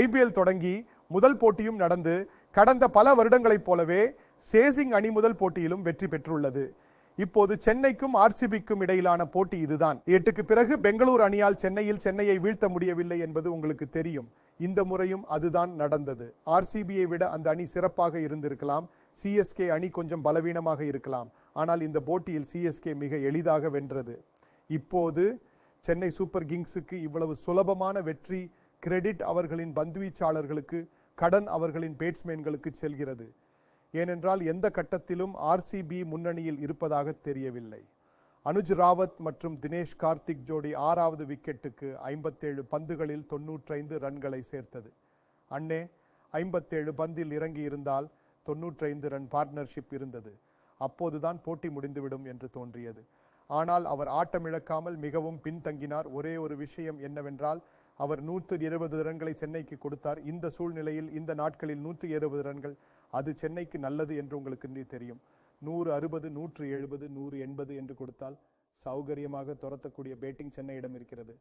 IPL தொடங்கி முதல் போட்டியும் நடந்து கடந்த பல வருடங்களைப் போலவே சேசிங் அணி முதல் போட்டியிலும் வெற்றி பெற்றுள்ளது. இப்போது சென்னைக்கும் ஆர்சிபிக்கும் இடையிலான போட்டி இதுதான். 8க்கு பிறகு பெங்களூர் அணியால் சென்னையை வீழ்த்த முடியவில்லை என்பது உங்களுக்கு தெரியும். இந்த முறையும் அதுதான் நடந்தது. ஆர்சிபியை விட அந்த அணி சிறப்பாக இருந்திருக்கலாம். சிஎஸ்கே அணி கொஞ்சம் பலவீனமாக இருக்கலாம். ஆனால் இந்த போட்டியில் சிஎஸ்கே மிக எளிதாக வென்றது. இப்போது சென்னை சூப்பர் கிங்ஸுக்கு இவ்வளவு சுலபமான வெற்றி கிரெடிட் அவர்களின் பந்துவீச்சாளர்களுக்கு, கடன் அவர்களின் பேட்ஸ்மேன்களுக்கு செல்கிறது. ஏனென்றால் எந்த கட்டத்திலும் ஆர்சிபி முன்னணியில் இருப்பதாக தெரியவில்லை. அனுஜ் ராவத் மற்றும் தினேஷ் கார்த்திக் ஜோடி 6வது விக்கெட்டுக்கு 57 பந்துகளில் 95 ரன்களை சேர்த்தது. அண்ணே 57 பந்தில் இறங்கி இருந்தால் 95 ரன் பார்ட்னர்ஷிப் இருந்தது. அப்போதுதான் போட்டி முடிந்துவிடும் என்று தோன்றியது. ஆனால் அவர் ஆட்டமிழக்காமல் மிகவும் பின்தங்கினார். ஒரே ஒரு விஷயம் என்னவென்றால், அவர் 120 ரன்களை சென்னைக்கு கொடுத்தார். இந்த சூழ்நிலையில் இந்த நாட்களில் 120 ரன்கள் அது சென்னைக்கு நல்லது என்று உங்களுக்கு தெரியும். 160, 170, 180 என்று கொடுத்தால் சௌகரியமாக துரத்தக்கூடிய பேட்டிங் சென்னையிடம் இருக்கிறது.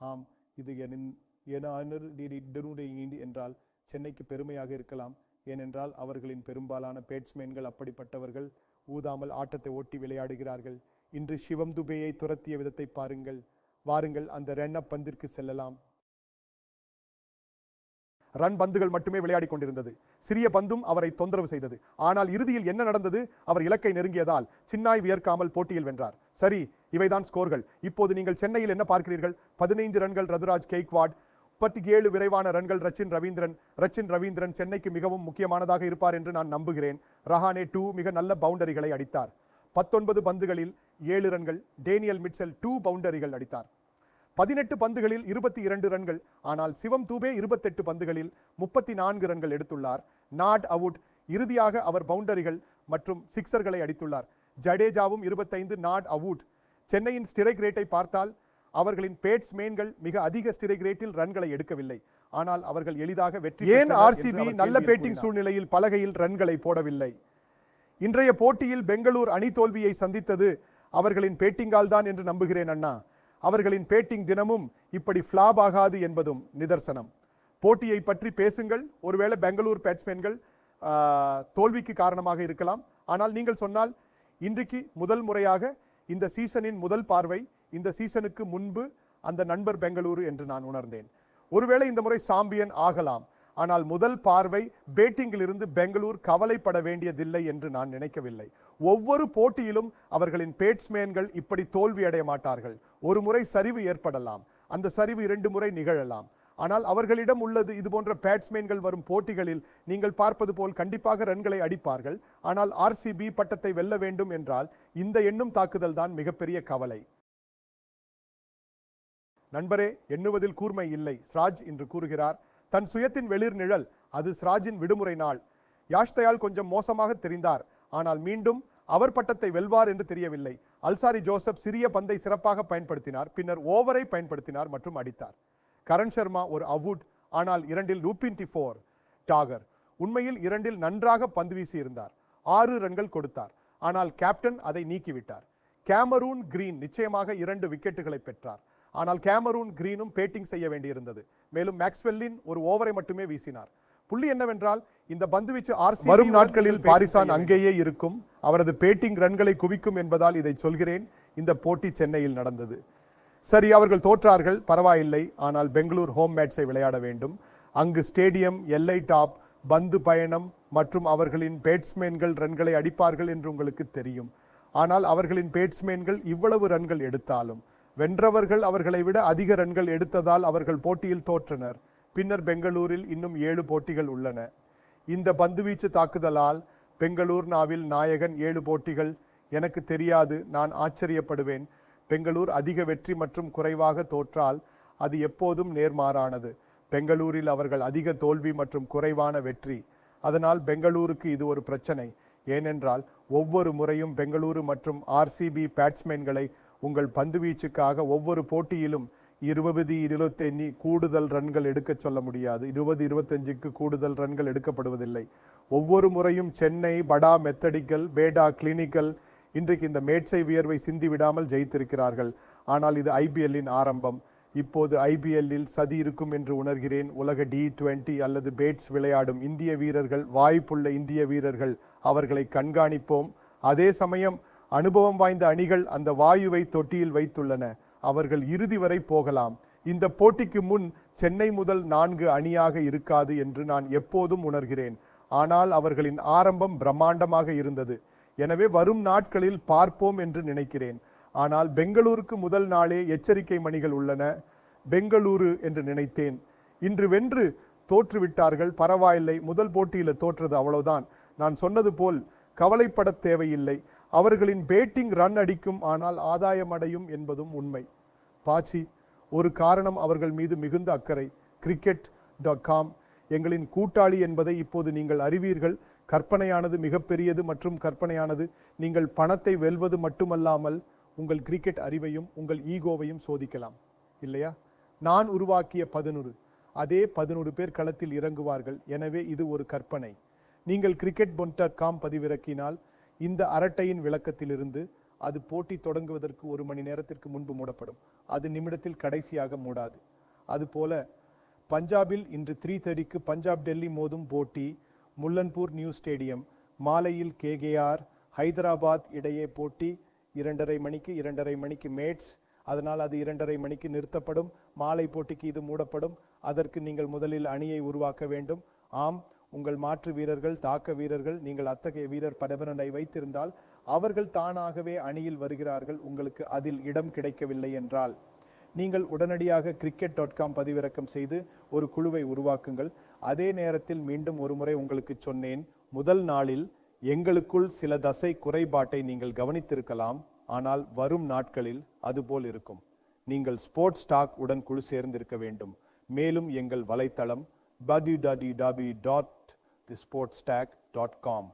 ஆம், இது என்றால் சென்னைக்கு பெருமையாக இருக்கலாம். ஏனென்றால் அவர்களின் பெரும்பாலான பேட்ஸ்மேன்கள் அப்படிப்பட்டவர்கள். ஊதாமல் ஆட்டத்தை ஓட்டி விளையாடுகிறார்கள். இன்று சிவம் துபேயை துரத்திய விதத்தை பாருங்கள். வாருங்கள் அந்த ரன் அப் பந்திற்கு செல்லலாம். ரன் பந்துகள் மட்டுமே விளையாடி கொண்டிருந்தது. சிறிய பந்தும் அவரை தொந்தரவு செய்தது. ஆனால் இறுதியில் என்ன நடந்தது? அவர் இலக்கை நெருங்கியதால் சின்னாய் வியர்க்காமல் போட்டியில் வென்றார். சரி, இவைதான் ஸ்கோர்கள். இப்போது நீங்கள் சென்னையில் என்ன பார்க்கிறீர்கள்? 15 ரன்கள் ரதுராஜ் கெய்க்வாட், 37 விரைவான ரன்கள் ரச்சின் ரவீந்திரன் சென்னைக்கு மிகவும் முக்கியமானதாக இருப்பார் என்று நான் நம்புகிறேன். ரஹானே 2 மிக நல்ல பவுண்டரிகளை அடித்தார். 19 பந்துகளில் 7 ரன்கள். டேனியல் மிட்செல் 2 பவுண்டரிகள் அடித்தார். 18 பந்துகளில் 22 ரன்கள். ஆனால் சிவம் தூபே 28 பந்துகளில் 34 ரன்கள் எடுத்துள்ளார். Not out. இறுதியாக அவர் பவுண்டரிகள் மற்றும் சிக்சர்களை அடித்துள்ளார். ஜடேஜாவும் 25, நாட் அவுட். சென்னையின் ஸ்ட்ரைக் ரேட்டை பார்த்தால் அவர்களின் பேட்ஸ்மேன்கள் மிக அதிக ஸ்ட்ரைக் ரேட்டில் ரன்களை எடுக்கவில்லை. ஆனால் அவர்கள் எளிதாக வெற்றி. ஏன் ஆர்சிபி நல்ல பேட்டிங் சூழ்நிலையில் பலகையில் ரன்களை போடவில்லை? இன்றைய போட்டியில் பெங்களூர் அணி தோல்வியை சந்தித்தது அவர்களின் பேட்டிங்கால் தான் என்று நம்புகிறேன் அண்ணா. அவர்களின் பேட்டிங் தினமும் இப்படி ஃபிளாப் ஆகாது என்பதும் நிதர்சனம். போட்டியை பற்றி பேசுங்கள். ஒருவேளை பெங்களூர் பேட்ஸ்மேன்கள் தோல்விக்கு காரணமாக இருக்கலாம். ஆனால் நீங்கள் சொன்னால் இன்றைக்கு முதல் முறையாக இந்த சீசனின் முதல் பார்வை, இந்த சீசனுக்கு முன்பு அந்த நண்பர் பெங்களூரு என்று நான் உணர்ந்தேன். ஒருவேளை இந்த முறை சாம்பியன் ஆகலாம். ஆனால் முதல் பார்வை பேட்டிங்கில் இருந்து பெங்களூர் கவலைப்பட வேண்டியதில்லை என்று நான் நினைக்கவில்லை. ஒவ்வொரு போட்டியிலும் அவர்களின் பேட்ஸ்மேன்கள் இப்படி தோல்வி அடைய மாட்டார்கள். ஒரு முறை சரிவு ஏற்படலாம், அந்த சரிவு 2 முறை நிகழலாம். ஆனால் அவர்களிடம் உள்ளது இது போன்ற பேட்ஸ்மேன்கள் வரும் போட்டிகளில் நீங்கள் பார்ப்பது போல் கண்டிப்பாக ரன்களை அடிப்பார்கள். ஆனால் ஆர்சிபி பட்டத்தை வெல்ல வேண்டும் என்றால் இந்த எண்ணும் தாக்குதல் தான் மிகப்பெரிய கவலை. நண்பரே, எண்ணுவதில் கூர்மை இல்லை. ஸ்ராஜ் இன்று கூறுகிறார். தன் சுயத்தின் வெளிர் நிழல், அது ஸ்ராஜின் விடுமுறை நாள். யாஷ் தயால் கொஞ்சம் மோசமாக தெரிந்தார். ஆனால் மீண்டும் அவர் பட்டத்தை வெல்வார் என்று தெரியவில்லை. அல்சாரி ஜோசப் சிறிய பந்தை சிறப்பாக பயன்படுத்தினார். பின்னர் ஓவரை பயன்படுத்தினார் மற்றும் அடித்தார். கரண் சர்மா ஒரு அவுட். ஆனால் 2இல் லூபின் டிஃபோர் டாகர் உண்மையில் 2இல் நன்றாக பந்து வீசி இருந்தார். 6 ரன்கள் கொடுத்தார். ஆனால் கேப்டன் அதை நீக்கிவிட்டார். கேமரூன் கிரீன் நிச்சயமாக 2 விக்கெட்டுகளை பெற்றார். ஆனால் கேமரூன் கிரீனும் பேட்டிங் செய்ய வேண்டியிருந்தது. மேலும் மேக்ஸ்வெல்லின் ஒரு ஓவரை மட்டுமே வீசினார். புள்ளி என்னவென்றால், இந்த பந்துவீச்சு ஆர்சிபி வரும் நாட்களில் பாரிசான் அங்கேயே இருக்கும். அவரது பேட்டிங் ரன்களை குவிக்கும் என்பதால் இதை சொல்கிறேன். இந்த போட்டி சென்னையில் நடந்தது. சரி, அவர்கள் தோற்றார்கள், பரவாயில்லை. ஆனால் பெங்களூர் ஹோம் மேட்சை விளையாட வேண்டும். அங்கு ஸ்டேடியம், எல்லை டாப், பந்து பயணம் மற்றும் அவர்களின் பேட்ஸ்மேன்கள் ரன்களை அடிப்பார்கள் என்று உங்களுக்கு தெரியும். ஆனால் அவர்களின் பேட்ஸ்மேன்கள் இவ்வளவு ரன்கள் எடுத்தாலும் வென்றவர்கள் அவர்களை விட அதிக ரன்கள் எடுத்ததால் அவர்கள் போட்டியில் தோற்றனர். பின்னர் பெங்களூரில் இன்னும் 7 போட்டிகள் உள்ளன. இந்த பந்துவீச்சு தாக்குதலால் பெங்களூர் நாவில் நாயகன் 7 போட்டிகள். எனக்கு தெரியாது, நான் ஆச்சரியப்படுவேன். பெங்களூர் அதிக வெற்றி மற்றும் குறைவாக தோற்றால் அது எப்போதும் நேர்மாறானது. பெங்களூரில் அவர்கள் அதிக தோல்வி மற்றும் குறைவான வெற்றி. அதனால் பெங்களூருக்கு இது ஒரு பிரச்சனை. ஏனென்றால் ஒவ்வொரு முறையும் பெங்களூரு மற்றும் ஆர்சிபி பேட்ஸ்மேன்களை உங்கள் பந்துவீச்சுக்காக ஒவ்வொரு போட்டியிலும் 20-25 கூடுதல் ரன்கள் எடுக்க சொல்ல முடியாது. 20-25க்கு கூடுதல் ரன்கள் எடுக்கப்படுவதில்லை. ஒவ்வொரு முறையும் சென்னை படா மெத்தடிக்கல், பேடா கிளினிக்கல் இன்றைக்கு இந்த மேட்சை வியர்வை சிந்தி விடாமல் ஜெயித்திருக்கிறார்கள். ஆனால் இது ஐபிஎல்லின் ஆரம்பம். இப்போது IPL-இல் சதி இருக்கும் என்று உணர்கிறேன். உலக T20 அல்லது பேட்ஸ் விளையாடும் இந்திய வீரர்கள், வாய்ப்புள்ள இந்திய வீரர்கள், அவர்களை கண்காணிப்போம். அதே சமயம் அனுபவம் வாய்ந்த அணிகள் அந்த வாயுவை தொட்டியில் வைத்துள்ளன. அவர்கள் இறுதி வரை போகலாம். இந்த போட்டிக்கு முன் சென்னை முதல் 4 அணியாக இருக்காது என்று நான் எப்போதும் உணர்கிறேன். ஆனால் அவர்களின் ஆரம்பம் பிரம்மாண்டமாக இருந்தது. எனவே வரும் நாட்களில் பார்ப்போம் என்று நினைக்கிறேன். ஆனால் பெங்களூருக்கு முதல் நாளே எச்சரிக்கை மணிகள் உள்ளன. பெங்களூரு என்று நினைத்தேன். இன்று வென்று தோற்றுவிட்டார்கள், பரவாயில்லை. முதல் போட்டியில் தோற்றது, அவ்வளவுதான். நான் சொன்னது போல் கவலைப்பட தேவையில்லை. அவர்களின் பேட்டிங் ரன் அடிக்கும், ஆனால் ஆதாயம் அடையும் என்பதும் உண்மை. பாச்சி, ஒரு காரணம் அவர்கள் மீது மிகுந்த அக்கறை. cricket.com எங்களின் கூட்டாளி என்பதை இப்போது நீங்கள் அறிவீர்கள். கற்பனையானது மிகப்பெரியது மற்றும் கற்பனையானது. நீங்கள் பணத்தை வெல்வது மட்டுமல்லாமல் உங்கள் கிரிக்கெட் அறிவையும் உங்கள் ஈகோவையும் சோதிக்கலாம், இல்லையா? நான் உருவாக்கிய 11, அதே 11 பேர் களத்தில் இறங்குவார்கள். எனவே இது ஒரு கற்பனை. நீங்கள் cricket.com பதிவிறக்கினால் இந்த அரட்டையின் விளக்கத்திலிருந்து அது போட்டி தொடங்குவதற்கு 1 மணி நேரத்திற்கு முன்பு மூடப்படும். அது நிமிடத்தில் கடைசியாக மூடாது. அதுபோல பஞ்சாபில் இன்று 3:30க்கு பஞ்சாப் டெல்லி மோதும் போட்டி. Mullanpur new stadium. மாலையில் KKR ஹைதராபாத் இடையே போட்டி. 2:30 மணிக்கு மேட்ச். அதனால் அது 2:30 மணிக்கு நிறுத்தப்படும். மாலை போட்டிக்கு இது மூடப்படும். அதற்கு நீங்கள் முதலில் அணியை உருவாக்க வேண்டும். ஆம், உங்கள் மாற்று வீரர்கள், தாக்க வீரர்கள், நீங்கள் அத்தகைய வீரர் 11ஐ வைத்திருந்தால் அவர்கள் தானாகவே அணியில் வருகிறார்கள். உங்களுக்கு அதில் இடம் கிடைக்கவில்லை என்றால் நீங்கள் உடனடியாக cricket.com பதிவிறக்கம் செய்து ஒரு குழுவை உருவாக்குங்கள். அதே நேரத்தில் மீண்டும் ஒரு முறை உங்களுக்கு சொன்னேன், முதல் நாளில் எங்களுக்குள் சில தசை குறைபாட்டை நீங்கள் கவனித்திருக்கலாம். ஆனால் வரும் நாட்களில் அதுபோல் இருக்கும். நீங்கள் ஸ்போர்ட்ஸ் டாக் உடன் குழு சேர்ந்திருக்க வேண்டும். மேலும் எங்கள் வலைத்தளம் www.thesportstack.com